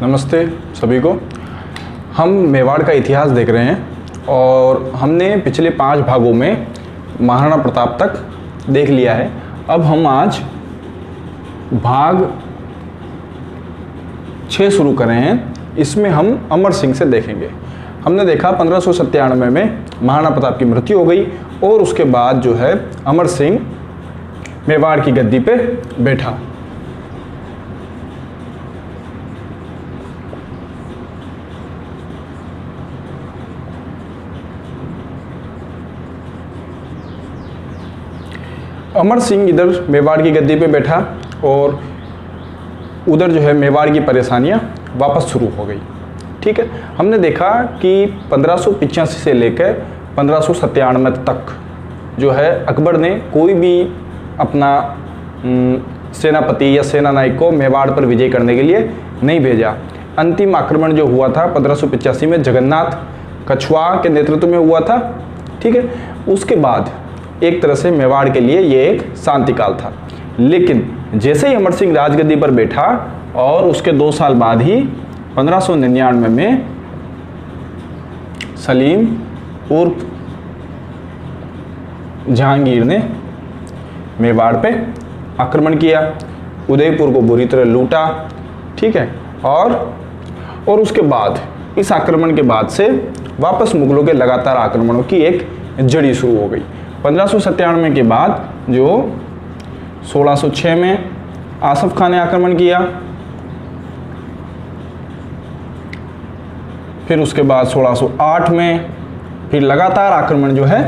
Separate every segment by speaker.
Speaker 1: नमस्ते सभी को। हम मेवाड़ का इतिहास देख रहे हैं और हमने पिछले 5 भागों में महाराणा प्रताप तक देख लिया है। अब हम आज भाग 6 शुरू कर रहे हैं। इसमें हम अमर सिंह से देखेंगे। हमने देखा 1597 में महाराणा प्रताप की मृत्यु हो गई और उसके बाद जो है अमर सिंह मेवाड़ की गद्दी पे बैठा। अमर सिंह इधर मेवाड़ की गद्दी पे बैठा और उधर जो है मेवाड़ की परेशानियां वापस शुरू हो गई। ठीक है, हमने देखा कि 1585 से लेकर 1597 तक जो है अकबर ने कोई भी अपना सेनापति या सेना नायक को मेवाड़ पर विजय करने के लिए नहीं भेजा। अंतिम आक्रमण जो हुआ था 1585 में जगन्नाथ कछुआ के नेतृत्व में हुआ था। ठीक है, उसके बाद एक तरह से मेवाड़ के लिए ये एक शांति काल था। लेकिन जैसे ही अमर सिंह राजगद्दी पर बैठा और उसके 2 साल बाद ही 1599 में सलीम उर्फ जहांगीर ने मेवाड़ पे आक्रमण किया, उदयपुर को बुरी तरह लूटा। ठीक है, और उसके बाद इस आक्रमण के बाद से वापस मुगलों के लगातार आक्रमणों की एक जड़ी शुरू हो गई। 1597 के बाद जो 1606 में आसफ खान ने आक्रमण किया, फिर उसके बाद 1608 में फिर लगातार आक्रमण जो है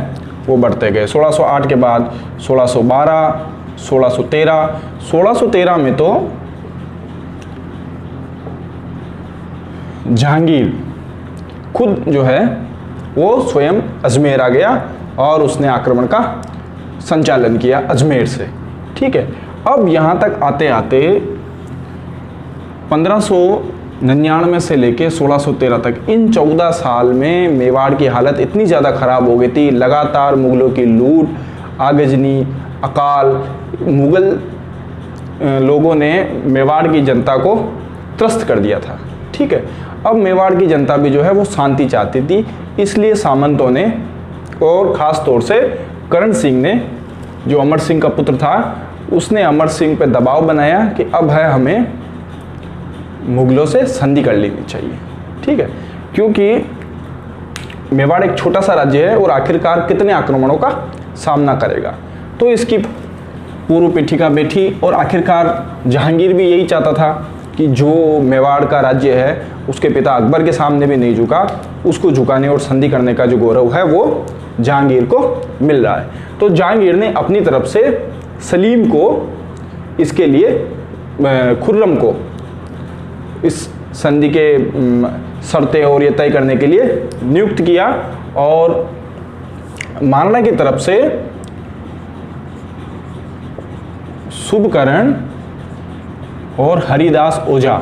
Speaker 1: वो बढ़ते गए। 1608 के बाद 1612, 1613 में तो जहांगीर खुद जो है वो स्वयं अजमेर आ गया और उसने आक्रमण का संचालन किया अजमेर से। ठीक है, अब यहाँ तक आते आते 1599 से लेके 1613 तक इन 14 साल में मेवाड़ की हालत इतनी ज़्यादा ख़राब हो गई थी। लगातार मुगलों की लूट, आगजनी, अकाल, मुगल लोगों ने मेवाड़ की जनता को त्रस्त कर दिया था। ठीक है, अब मेवाड़ की जनता भी जो है वो शांति चाहती थी, इसलिए सामंतों ने और ख़ास तौर से करण सिंह ने, जो अमर सिंह का पुत्र था, उसने अमर सिंह पे दबाव बनाया कि अब है हमें मुगलों से संधि कर लेनी चाहिए। ठीक है, क्योंकि मेवाड़ एक छोटा सा राज्य है और आखिरकार कितने आक्रमणों का सामना करेगा। तो इसकी पूर्व पीठिका बैठी और आखिरकार जहांगीर भी यही चाहता था कि जो मेवाड़ का राज्य है उसके पिता अकबर के सामने भी नहीं झुका, उसको झुकाने और संधि करने का जो गौरव है वो जहांगीर को मिल रहा है। तो जहांगीर ने अपनी तरफ से सलीम को इसके लिए, खुर्रम को इस संधि के शर्तें और ये तय करने के लिए नियुक्त किया और महाराणा की तरफ से शुभकरण और हरिदास ओझा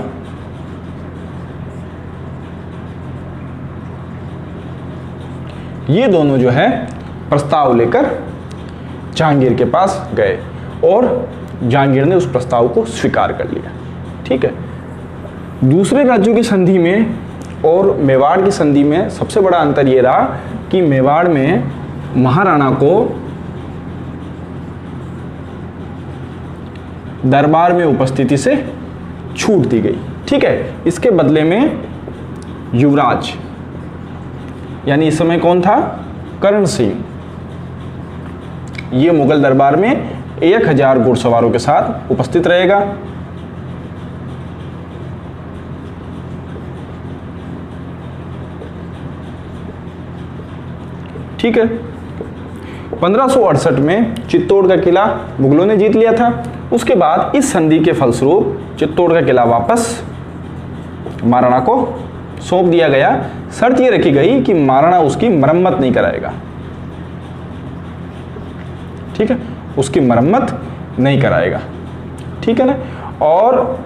Speaker 1: ये दोनों जो है प्रस्ताव लेकर जहांगीर के पास गए और जहांगीर ने उस प्रस्ताव को स्वीकार कर लिया। ठीक है, दूसरे राज्यों की संधि में और मेवाड़ की संधि में सबसे बड़ा अंतर ये रहा कि मेवाड़ में महाराणा को दरबार में उपस्थिति से छूट दी गई। ठीक है, इसके बदले में युवराज यानी इस समय कौन था, करण सिंह, ये मुगल दरबार में 1000 घुड़सवारों के साथ उपस्थित रहेगा। ठीक है, 1568 में चित्तौड़ का किला मुगलों ने जीत लिया था। उसके बाद इस संधि के फलस्वरूप चित्तौड़ का किला वापस महाराणा को सौंप दिया गया। शर्त ये रखी गई कि महाराणा उसकी मरम्मत नहीं कराएगा। ठीक है, उसकी मरम्मत नहीं कराएगा। ठीक है ना, और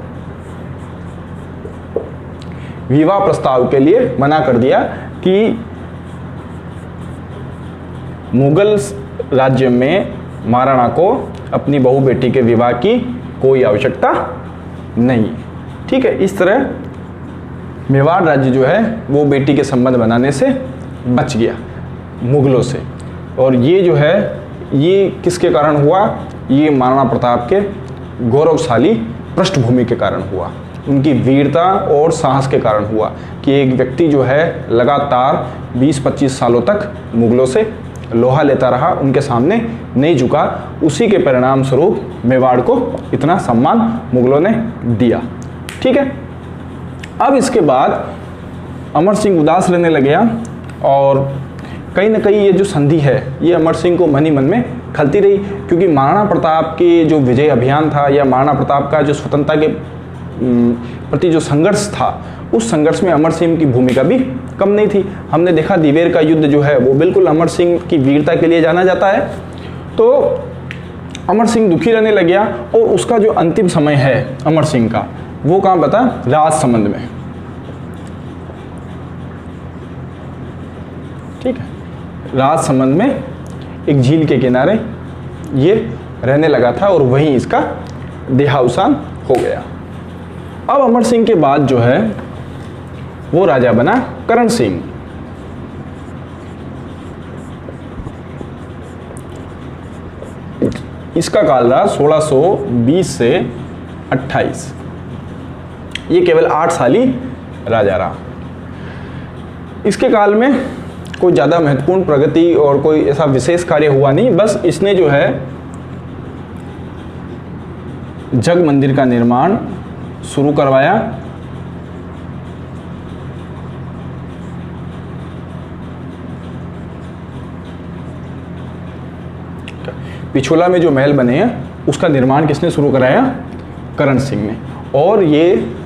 Speaker 1: विवाह प्रस्ताव के लिए मना कर दिया कि मुगल राज्य में महाराणा को अपनी बहू बेटी के विवाह की कोई आवश्यकता नहीं। ठीक है, इस तरह मेवाड़ राज्य जो है वो बेटी के संबंध बनाने से बच गया मुगलों से। और ये जो है ये किसके कारण हुआ? ये महाराणा प्रताप के गौरवशाली पृष्ठभूमि के कारण हुआ, उनकी वीरता और साहस के कारण हुआ कि एक व्यक्ति जो है लगातार 20-25 सालों तक मुगलों से लोहा लेता रहा, उनके सामने नहीं झुका। उसी के परिणाम स्वरूप मेवाड़ को इतना सम्मान मुगलों ने दिया। ठीक है, अब इसके बाद अमर सिंह उदास रहने लगे और कहीं ना कहीं ये जो संधि है ये अमर सिंह को मन ही मन में खलती रही, क्योंकि महाराणा प्रताप के जो विजय अभियान था या महाराणा प्रताप का जो स्वतंत्रता के प्रति जो संघर्ष था, उस संघर्ष में अमर सिंह की भूमिका भी कम नहीं थी। हमने देखा दिवेर का युद्ध जो है वो बिल्कुल अमर सिंह की वीरता के लिए जाना जाता है। तो अमर सिंह दुखी रहने लग गया और उसका जो अंतिम समय है अमर सिंह का, वो कहाँ बता? राजसमंद में। ठीक है, राजसमंद में एक झील के किनारे ये रहने लगा था और वहीं इसका देहावसान हो गया। अब अमर सिंह के बाद जो है वो राजा बना करण सिंह। इसका काल रहा 1620 से 28। ये केवल 8 साल ही राजा रहा। इसके काल में कोई ज़्यादा महत्वपूर्ण प्रगति और कोई ऐसा विशेष कार्य हुआ नहीं, बस इसने जो है जग मंदिर का निर्माण शुरू करवाया। पिछोला में जो महल बने हैं उसका निर्माण किसने शुरू कराया? करण सिंह ने। और ये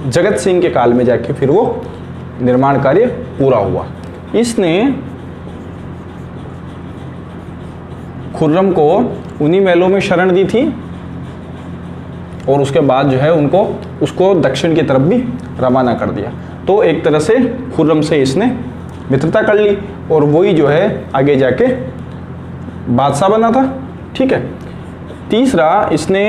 Speaker 1: जगत सिंह के काल में जाके फिर वो निर्माण कार्य पूरा हुआ। इसने खुर्रम को उन्हीं महलों में शरण दी थी और उसके बाद जो है उसको दक्षिण की तरफ भी रवाना कर दिया। तो एक तरह से खुर्रम से इसने मित्रता कर ली और वही जो है आगे जाके बादशाह बना था। ठीक है, तीसरा इसने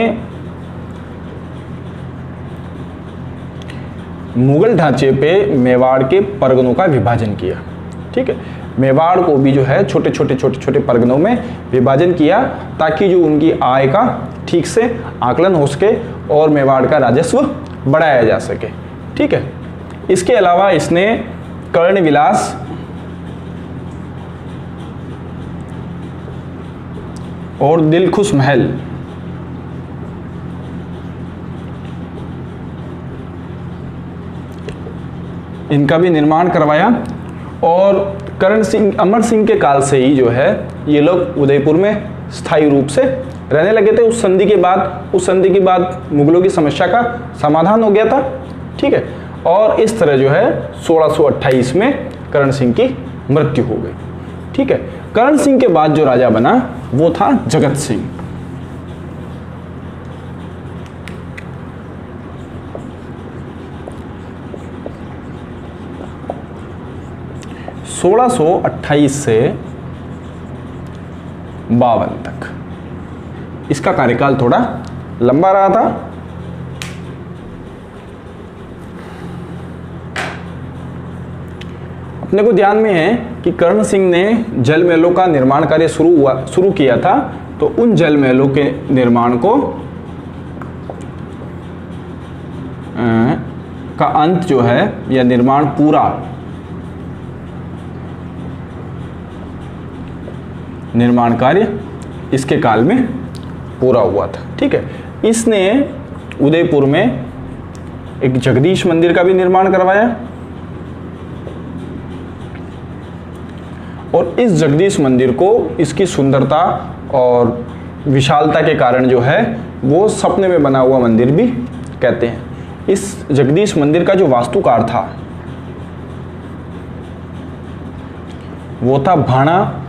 Speaker 1: मुगल ढांचे पे मेवाड़ के परगनों का विभाजन किया। ठीक है, मेवाड़ को भी जो है छोटे छोटे परगनों में विभाजन किया ताकि जो उनकी आय का ठीक से आकलन हो सके और मेवाड़ का राजस्व बढ़ाया जा सके। ठीक है, इसके अलावा इसने कर्ण विलास और दिलखुश महल इनका भी निर्माण करवाया। और करण सिंह अमर सिंह के काल से ही जो है ये लोग उदयपुर में स्थायी रूप से रहने लगे थे। उस संधि के बाद मुगलों की समस्या का समाधान हो गया था। ठीक है, और इस तरह जो है 1628 में करण सिंह की मृत्यु हो गई। ठीक है, करण सिंह के बाद जो राजा बना वो था जगत सिंह। सोलह सौ 28 से 52 तक इसका कार्यकाल थोड़ा लंबा रहा था। अपने को ध्यान में है कि कर्ण सिंह ने जल महलों का निर्माण कार्य शुरू किया था। तो उन जल महलों के निर्माण को का अंत जो है या निर्माण पूरा निर्माण कार्य इसके काल में पूरा हुआ था। ठीक है, इसने उदयपुर में एक जगदीश मंदिर का भी निर्माण करवाया और इस जगदीश मंदिर को इसकी सुंदरता और विशालता के कारण जो है वो सपने में बना हुआ मंदिर भी कहते हैं। इस जगदीश मंदिर का जो वास्तुकार था वो था भाणा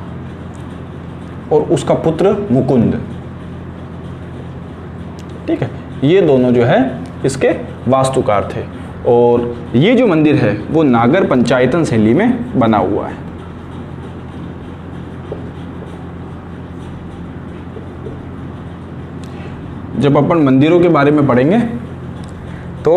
Speaker 1: और उसका पुत्र मुकुंद। ठीक है, ये दोनों जो है इसके वास्तुकार थे और ये जो मंदिर है वो नागर पंचायतन शैली में बना हुआ है। जब अपन मंदिरों के बारे में पढ़ेंगे तो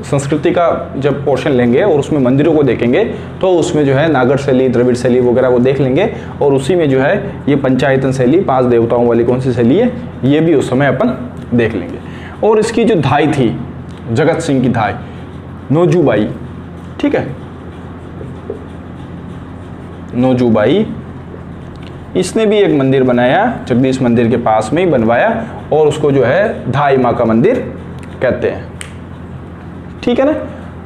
Speaker 1: संस्कृति का जब पोर्शन लेंगे और उसमें मंदिरों को देखेंगे तो उसमें जो है नागर शैली, द्रविड़ शैली वगैरह को देख लेंगे, और उसी में जो है ये पंचायतन शैली, 5 देवताओं वाली कौन सी शैली है, ये भी उस समय अपन देख लेंगे। और इसकी जो धाई थी, जगत सिंह की धाई, नौजूबाई, ठीक है, नौजूबाई, इसने भी एक मंदिर बनाया, जगदीश मंदिर के पास में ही बनवाया, और उसको जो है धाई माँ का मंदिर कहते हैं, ठीक है ना।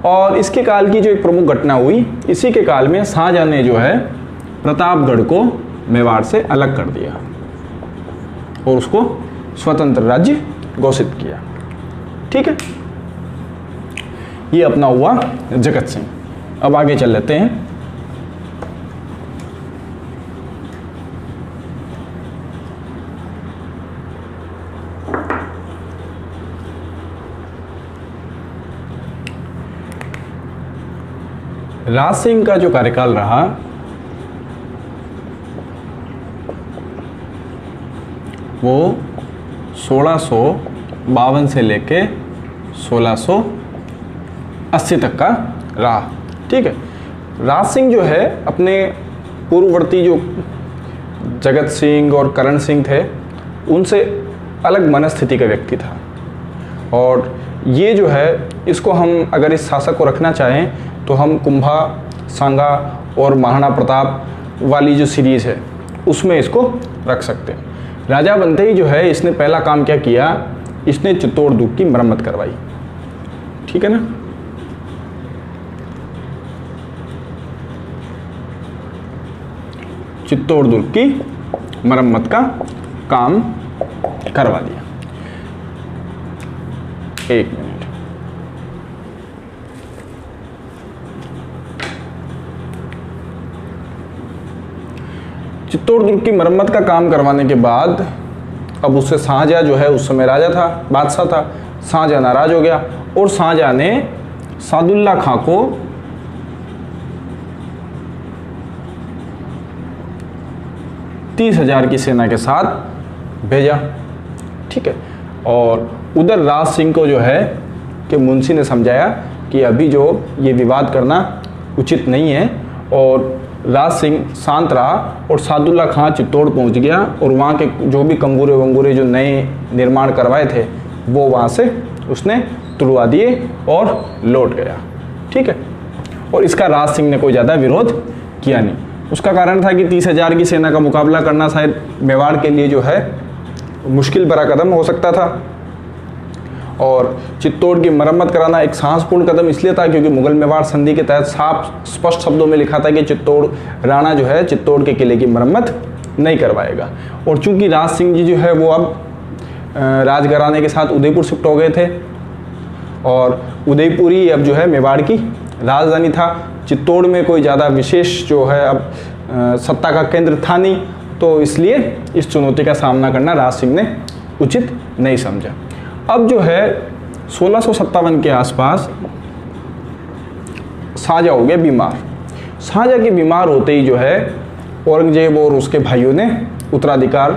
Speaker 1: और इसके काल की जो एक प्रमुख घटना हुई, इसी के काल में शाहजहां ने जो है प्रतापगढ़ को मेवाड़ से अलग कर दिया और उसको स्वतंत्र राज्य घोषित किया, ठीक है। ये अपना हुआ जगत सिंह। अब आगे चल लेते हैं। राज सिंह का जो कार्यकाल रहा वो 1652 से लेके 1680 तक का रहा, ठीक है। राज सिंह जो है अपने पूर्ववर्ती जो जगत सिंह और करण सिंह थे उनसे अलग मनस्थिति का व्यक्ति था, और ये जो है इसको हम अगर इस शासक को रखना चाहें तो हम कुंभा, सांगा और महाराणा प्रताप वाली जो सीरीज़ है उसमें इसको रख सकते हैं। राजा बनते ही जो है इसने पहला काम क्या किया, इसने चित्तौड़ दुर्ग की मरम्मत करवाई, ठीक है ना। चित्तौड़ दुर्ग की मरम्मत का काम करवा दिया। एक मिनट, चित्तौड़ दुर्ग की मरम्मत का काम करवाने के बाद अब उससे शाहजहां जो है उस समय राजा था, बादशाह था, शाहजहां नाराज हो गया और शाहजहां ने सादुल्ला खां को $30,000 की सेना के साथ भेजा, ठीक है। और उधर राज सिंह को जो है कि मुंशी ने समझाया कि अभी जो ये विवाद करना उचित नहीं है, और राज सिंह शांत रहा और सादुल्ला खां चित्तौड़ पहुंच गया और वहाँ के जो भी कंगूरे वंगूरे जो नए निर्माण करवाए थे वो वहाँ से उसने तुड़वा दिए और लौट गया, ठीक है। और इसका राज सिंह ने कोई ज़्यादा विरोध किया नहीं। उसका कारण था कि 30,000 की सेना का मुकाबला करना शायद मेवाड़ के लिए जो है मुश्किल भरा कदम हो सकता था, और चित्तौड़ की मरम्मत कराना एक साहसपूर्ण कदम इसलिए था क्योंकि मुगल मेवाड़ संधि के तहत साफ स्पष्ट शब्दों में लिखा था कि चित्तौड़ राणा जो है चित्तौड़ के किले की मरम्मत नहीं करवाएगा। और चूंकि राज सिंह जी जो है वो अब राजघराने के साथ उदयपुर शिफ्ट हो गए थे, और उदयपुर ही अब जो है मेवाड़ की राजधानी था। चित्तौड़ में कोई ज़्यादा विशेष जो है अब सत्ता का केंद्र था नहीं, तो इसलिए इस चुनौती का सामना करना राज सिंह ने उचित नहीं समझा। अब जो है 1657 के आसपास शाहजहां हो गए बीमार। शाहजहां के बीमार होते ही जो है औरंगजेब और उसके भाइयों ने उत्तराधिकार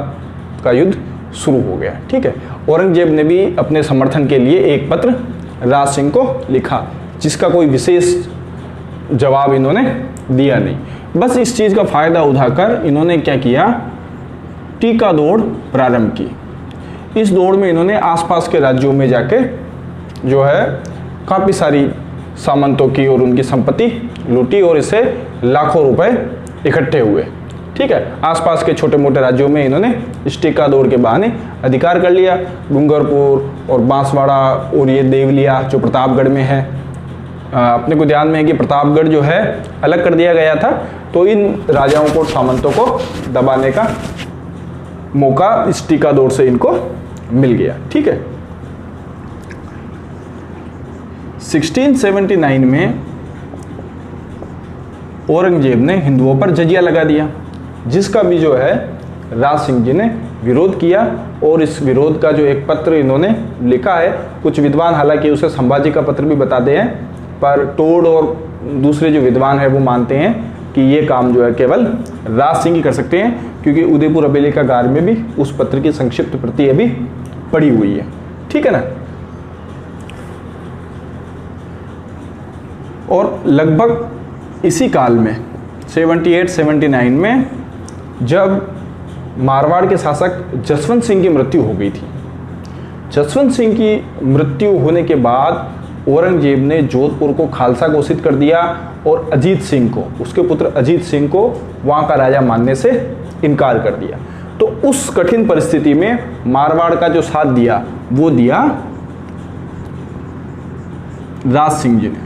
Speaker 1: का युद्ध शुरू हो गया, ठीक है। औरंगजेब ने भी अपने समर्थन के लिए एक पत्र राज सिंह को लिखा, जिसका कोई विशेष जवाब इन्होंने दिया नहीं। बस इस चीज़ का फ़ायदा उठाकर इन्होंने क्या किया, टीका दौड़ प्रारंभ की। इस दौड़ में इन्होंने आसपास के राज्यों में जाके जो है काफ़ी सारी सामंतों की और उनकी संपत्ति लूटी, और इससे लाखों रुपए इकट्ठे हुए, ठीक है। आसपास के छोटे मोटे राज्यों में इन्होंने इस टीका दौड़ के बहाने अधिकार कर लिया। डूंगरपुर और बांसवाड़ा और ये देवलिया जो प्रतापगढ़ में है, अपने को ध्यान में है कि प्रतापगढ़ जो है अलग कर दिया गया था, तो इन राजाओं को, सामंतों को दबाने का मौका इस टीका दौड़ से इनको मिल गया, ठीक है। 1679 में औरंगजेब ने हिंदुओं पर जजिया लगा दिया, जिसका भी जो है राज सिंह जी ने विरोध किया, और इस विरोध का जो एक पत्र इन्होंने लिखा है, कुछ विद्वान हालांकि उसे संभाजी का पत्र भी बताते हैं, पर टोड और दूसरे जो विद्वान हैं वो मानते हैं कि ये काम जो है केवल राज सिंह ही कर सकते हैं, क्योंकि उदयपुर हवेली का गार में भी उस पत्र की संक्षिप्त प्रति अभी पड़ी हुई है, ठीक है ना। और लगभग इसी काल में 78-79 में जब मारवाड़ के शासक जसवंत सिंह की मृत्यु हो गई थी, जसवंत सिंह की मृत्यु होने के बाद औरंगजेब ने जोधपुर को खालसा घोषित कर दिया और अजीत सिंह को, उसके पुत्र अजीत सिंह को वहाँ का राजा मानने से इनकार कर दिया। तो उस कठिन परिस्थिति में मारवाड़ का जो साथ दिया वो दिया राज सिंह जी ने।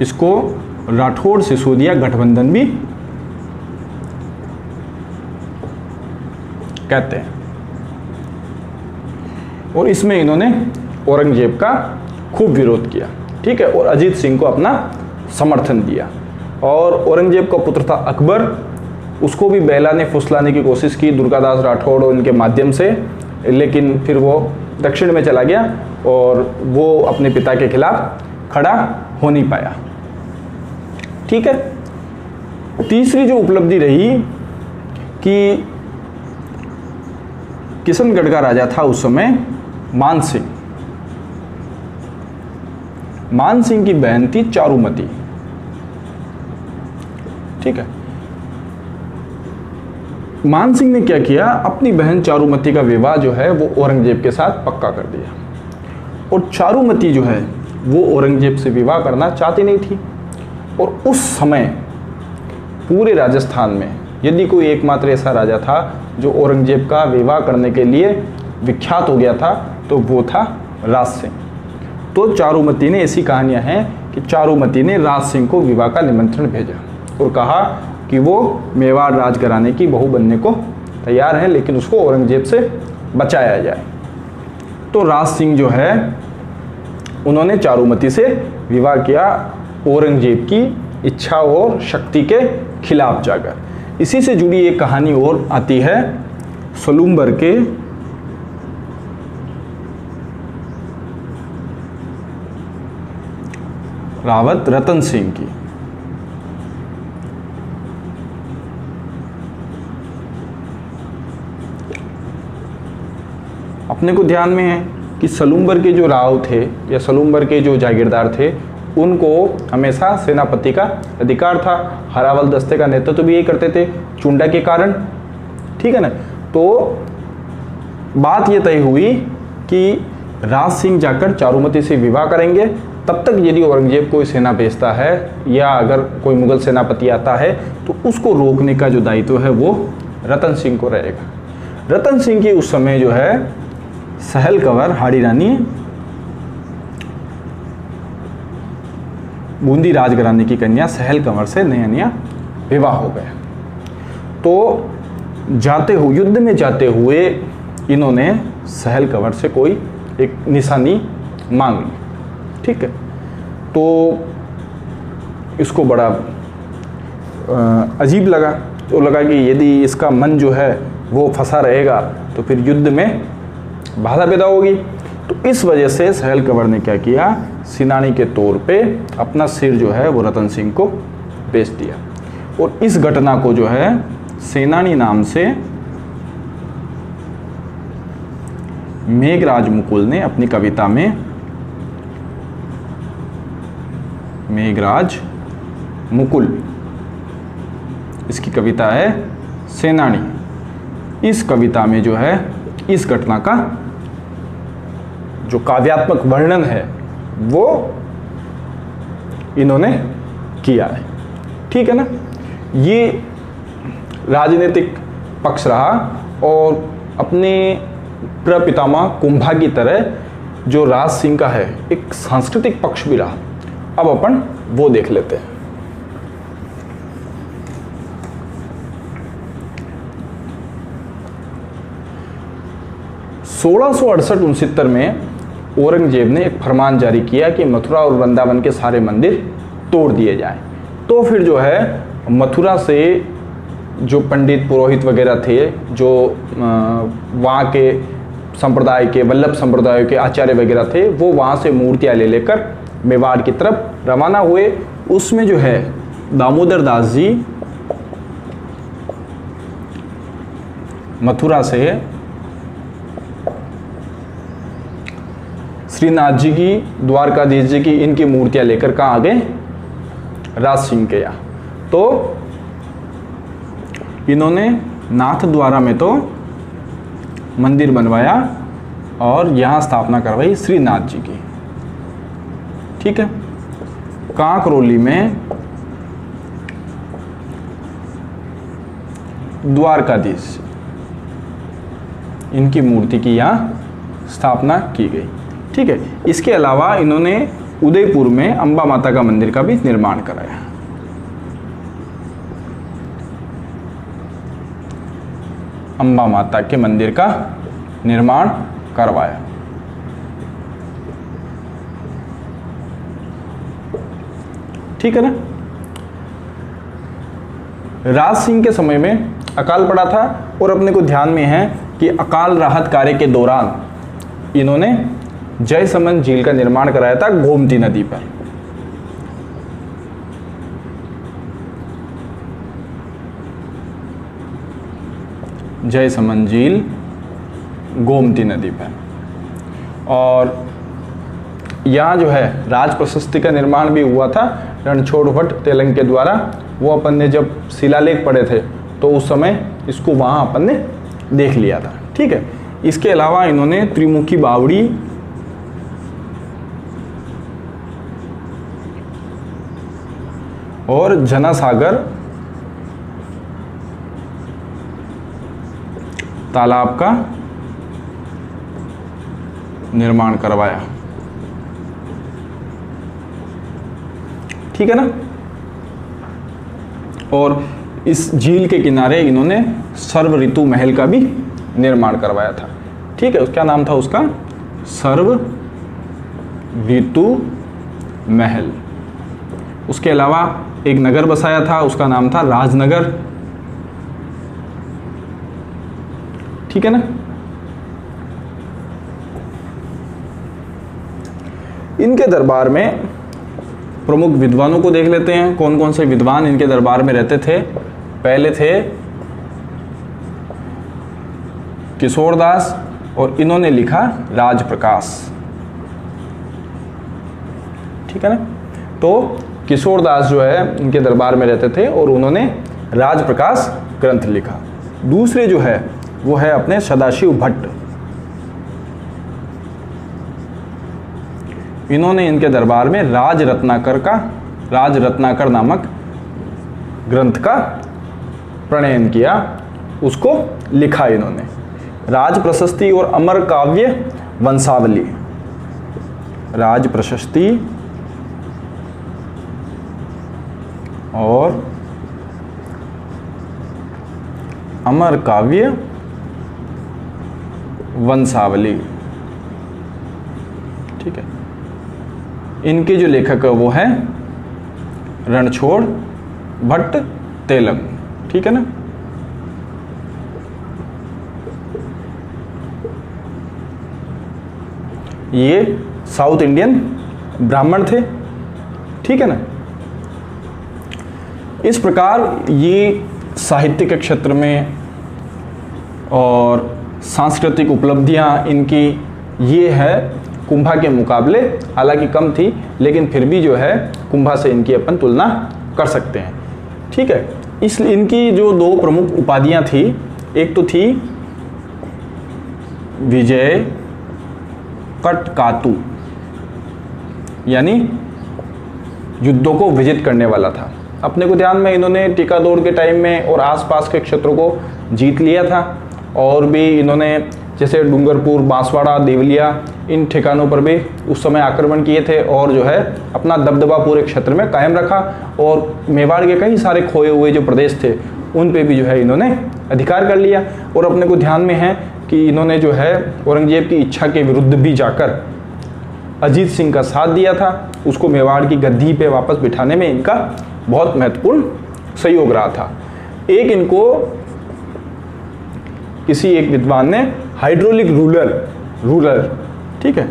Speaker 1: इसको राठौड़ सिसोदिया गठबंधन भी कहते हैं। और इसमें इन्होंने औरंगजेब का खूब विरोध किया, ठीक है, और अजीत सिंह को अपना समर्थन दिया। और औरंगजेब का पुत्र था अकबर, उसको भी बहलाने फुसलाने की कोशिश की दुर्गादास राठौड़ उनके माध्यम से, लेकिन फिर वो दक्षिण में चला गया और वो अपने पिता के खिलाफ खड़ा हो नहीं पाया, ठीक है। तीसरी जो उपलब्धि रही कि किशनगढ़ का राजा था उस समय मान सिंह। मान सिंह की बहन थी चारुमती, ठीक है। मान सिंह ने क्या किया, अपनी बहन चारुमती का विवाह जो है वो औरंगजेब के साथ पक्का कर दिया। और चारुमती जो है वो औरंगजेब से विवाह करना चाहती नहीं थी। और उस समय पूरे राजस्थान में यदि कोई एकमात्र ऐसा राजा था जो औरंगजेब का विवाह करने के लिए विख्यात हो गया था तो वो था राज सिंह। तो चारुमती ने, ऐसी कहानियां हैं कि चारुमती ने राज सिंह को विवाह का निमंत्रण भेजा और कहा कि वो मेवाड़ राज घराने की बहू बनने को तैयार है, लेकिन उसको औरंगजेब से बचाया जाए। तो राज सिंह जो है उन्होंने चारुमती से विवाह किया, औरंगजेब की इच्छा और शक्ति के खिलाफ जाकर। इसी से जुड़ी एक कहानी और आती है सलूम्बर के रावत रतन सिंह की। अपने को ध्यान में है कि सलूम्बर के जो राव थे या सलूम्बर के जो जागीरदार थे उनको हमेशा सेनापति का अधिकार था। हरावल दस्ते का नेतृत्व तो भी यही करते थे चुंडा के कारण, ठीक है ना। तो बात ये तय हुई कि राज सिंह जाकर चारुमती से विवाह करेंगे, तब तक यदि औरंगजेब कोई सेना भेजता है या अगर कोई मुगल सेनापति आता है तो उसको रोकने का जो दायित्व है वो रतन सिंह को रहेगा। रतन सिंह की उस समय जो है सहल कंवर हाड़ी रानी बूंदी राजघराने की कन्या सहल कंवर से नया नया विवाह हो गया। तो जाते हुए युद्ध में जाते हुए इन्होंने सहल कंवर से कोई एक निशानी मांग ली, ठीक है। तो इसको बड़ा अजीब लगा, तो लगा कि यदि इसका मन जो है वो फंसा रहेगा तो फिर युद्ध में बाधा पैदा होगी। तो इस वजह से सहल कंवर ने क्या किया, सेनानी के तौर पे अपना सिर जो है वो रतन सिंह को बेच दिया। और इस घटना को जो है सेनानी नाम से मेघराज मुकुल ने अपनी कविता में, मेघराज मुकुल इसकी कविता है सेनानी। इस कविता में जो है इस घटना का जो काव्यात्मक वर्णन है वो इन्होंने किया है, ठीक है ना। ये राजनीतिक पक्ष रहा और अपने प्रपितामह कुंभा की तरह जो राज सिंह का है एक सांस्कृतिक पक्ष भी रहा। अब अपन वो देख लेते हैं। 1668-69 में औरंगजेब ने एक फरमान जारी किया कि मथुरा और वृंदावन के सारे मंदिर तोड़ दिए जाएं। तो फिर जो है मथुरा से जो पंडित पुरोहित वगैरह थे, जो वहाँ के संप्रदाय के वल्लभ संप्रदाय के आचार्य वगैरह थे, वो वहाँ से मूर्तियाँ ले लेकर मेवाड़ की तरफ रवाना हुए। उसमें जो है दामोदर दास जी मथुरा से श्रीनाथ जी की, द्वारकाधीश जी की, इनकी मूर्तियां लेकर कहाँ आ गए? राज सिंह के यहाँ। तो इन्होंने नाथ द्वारा में तो मंदिर बनवाया और यहाँ स्थापना करवाई श्रीनाथ जी की। ठीक है। कांकरोली में द्वारकाधीश, इनकी मूर्ति की यहाँ स्थापना की गई। ठीक है। इसके अलावा इन्होंने उदयपुर में अंबा माता का मंदिर का भी निर्माण कराया। अंबा माता के मंदिर का निर्माण करवाया। ठीक है ना। राज सिंह के समय में अकाल पड़ा था और अपने को ध्यान में है कि अकाल राहत कार्य के दौरान इन्होंने जयसमंद झील का निर्माण कराया था गोमती नदी पर। जयसमंद झील गोमती नदी पर। और यहाँ जो है राज प्रशस्ति का निर्माण भी हुआ था रणछोड़ भट्ट तेलंग के द्वारा। वो अपन ने जब शिलालेख पढ़े थे तो उस समय इसको वहाँ अपन ने देख लिया था। ठीक है। इसके अलावा इन्होंने त्रिमुखी बावड़ी, और जनासागर तालाब का निर्माण करवाया। ठीक है ना। और इस झील के किनारे इन्होंने सर्व ऋतु महल का भी निर्माण करवाया था। ठीक है। क्या नाम था उसका? सर्व ऋतु महल। उसके अलावा एक नगर बसाया था, उसका नाम था राजनगर। ठीक है ना। इनके दरबार में प्रमुख विद्वानों को देख लेते हैं। कौन कौन से विद्वान इनके दरबार में रहते थे? पहले थे किशोरदास और इन्होंने लिखा राजप्रकाश। ठीक है ना। तो किशोरदास जो है इनके दरबार में रहते थे और उन्होंने राजप्रकाश ग्रंथ लिखा। दूसरे जो है वो है अपने सदाशिव भट्ट। इन्होंने इनके दरबार में राजरत्नाकर नामक ग्रंथ का प्रणयन किया, उसको लिखा इन्होंने। राज प्रशस्ति और अमर काव्य वंशावली। राज प्रशस्ति और अमर काव्य वंशावली। ठीक है। इनके जो लेखक है वो है रणछोड़ भट्ट तेलंग। ठीक है ना। ये साउथ इंडियन ब्राह्मण थे। ठीक है ना। इस प्रकार ये साहित्य के क्षेत्र में और सांस्कृतिक उपलब्धियां इनकी ये है कुंभा के मुकाबले, हालांकि कम थी लेकिन फिर भी जो है कुंभा से इनकी अपन तुलना कर सकते हैं। ठीक है। इसलिए इनकी जो दो प्रमुख उपाधियां थी, एक तो थी विजय कटकातु, यानी युद्धों को विजित करने वाला था। अपने को ध्यान में इन्होंने टीकादौड़ के टाइम में और आसपास के क्षेत्रों को जीत लिया था। और भी इन्होंने जैसे डूंगरपुर, बांसवाड़ा, देवलिया, इन ठिकानों पर भी उस समय आक्रमण किए थे और जो है अपना दबदबा पूरे क्षेत्र में कायम रखा। और मेवाड़ के कई सारे खोए हुए जो प्रदेश थे उन पे भी जो है इन्होंने अधिकार कर लिया। और अपने को ध्यान में है कि इन्होंने जो है औरंगजेब की इच्छा के विरुद्ध भी जाकर अजीत सिंह का साथ दिया था। उसको मेवाड़ की गद्दी पे वापस बिठाने में इनका बहुत महत्वपूर्ण सहयोग रहा था। एक इनको किसी एक विद्वान ने हाइड्रोलिक रूलर, ठीक है,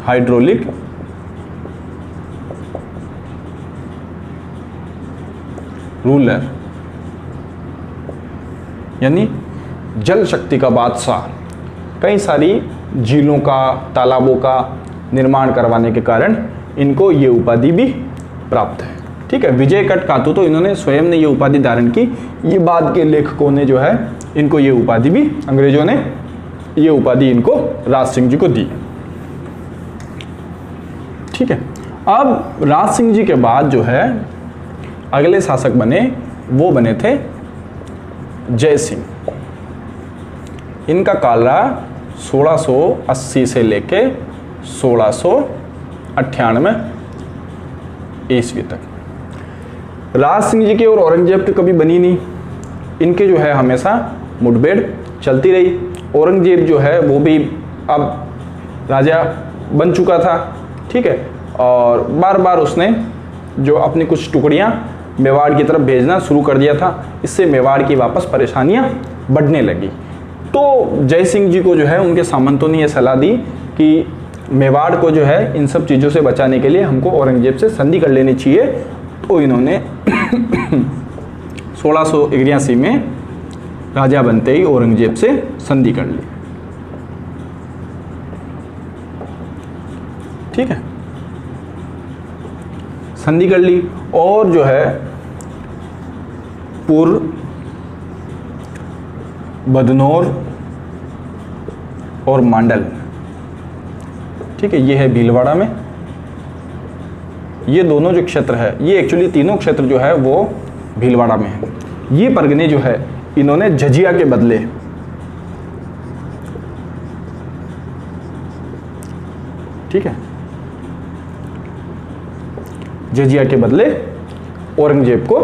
Speaker 1: हाइड्रोलिक रूलर यानी जल शक्ति का बादशाह, कई सारी झीलों का, तालाबों का निर्माण करवाने के कारण इनको ये उपाधि भी प्राप्त है। ठीक है, विजय कट कातू तो इन्होंने स्वयं ने ये उपाधि धारण की, ये बाद के लेखकों ने जो है इनको ये उपाधि भी, अंग्रेजों ने ये उपाधि इनको राज सिंह जी को दी। ठीक है, अब राज सिंह जी के बाद जो है अगले शासक बने, वो बने थे जय सिंह। इनका काल रहा 1680 से लेके 1698 ईस्वी तक। राज सिंह जी की और औरंगजेब की कभी बनी नहीं, इनके जो है हमेशा मुठभेड़ चलती रही। औरंगजेब जो है वो भी अब राजा बन चुका था। ठीक है, और बार बार उसने जो अपनी कुछ टुकड़ियां मेवाड़ की तरफ भेजना शुरू कर दिया था, इससे मेवाड़ की वापस परेशानियां बढ़ने लगी। तो जय सिंह जी को जो है उनके सामंतों ने यह सलाह दी कि मेवाड़ को जो है इन सब चीज़ों से बचाने के लिए हमको औरंगजेब से संधि कर लेनी चाहिए। तो इन्होंने 1681 में राजा बनते ही औरंगजेब से संधि कर ली। ठीक है, संधि कर ली और जो है पूर्व बदनौर और मांडल, ठीक है, ये है भीलवाड़ा में, ये दोनों जो क्षेत्र है, ये एक्चुअली तीनों क्षेत्र जो है वो भीलवाड़ा में है। ये परगने जो है इन्होंने झझिया के बदले, ठीक है, झझिया के बदले औरंगजेब को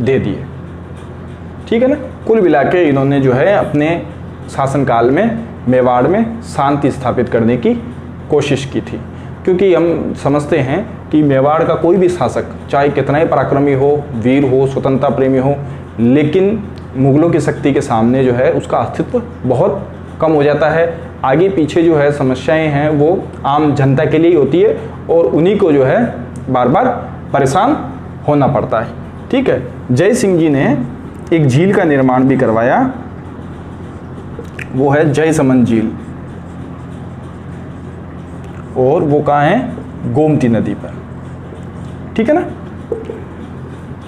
Speaker 1: दे दिए। ठीक है ना, कुल मिला के इन्होंने जो है अपने शासनकाल में मेवाड़ में शांति स्थापित करने की कोशिश की थी। क्योंकि हम समझते हैं कि मेवाड़ का कोई भी शासक चाहे कितना ही पराक्रमी हो, वीर हो, स्वतंत्रता प्रेमी हो, लेकिन मुगलों की शक्ति के सामने जो है उसका अस्तित्व बहुत कम हो जाता है। आगे पीछे जो है समस्याएं हैं वो आम जनता के लिए ही होती है और उन्हीं को जो है बार बार परेशान होना पड़ता है। ठीक है, जय सिंह जी ने एक झील का निर्माण भी करवाया, वो है जय समंद झील, और वो कहाँ है, गोमती नदी पर। ठीक है ना,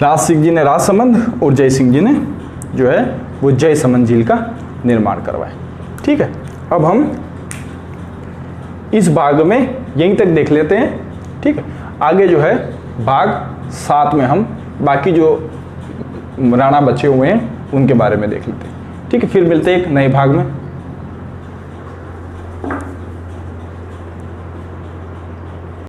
Speaker 1: राज सिंह जी ने राजसमंद और जय सिंह जी ने जो है वो जय समंद झील का निर्माण करवाया। ठीक है, अब हम इस भाग में यहीं तक देख लेते हैं। ठीक है, आगे जो है भाग 7 में हम बाकी जो राणा बचे हुए हैं उनके बारे में देख लेते हैं। ठीक है, फिर मिलते हैं एक नए भाग में।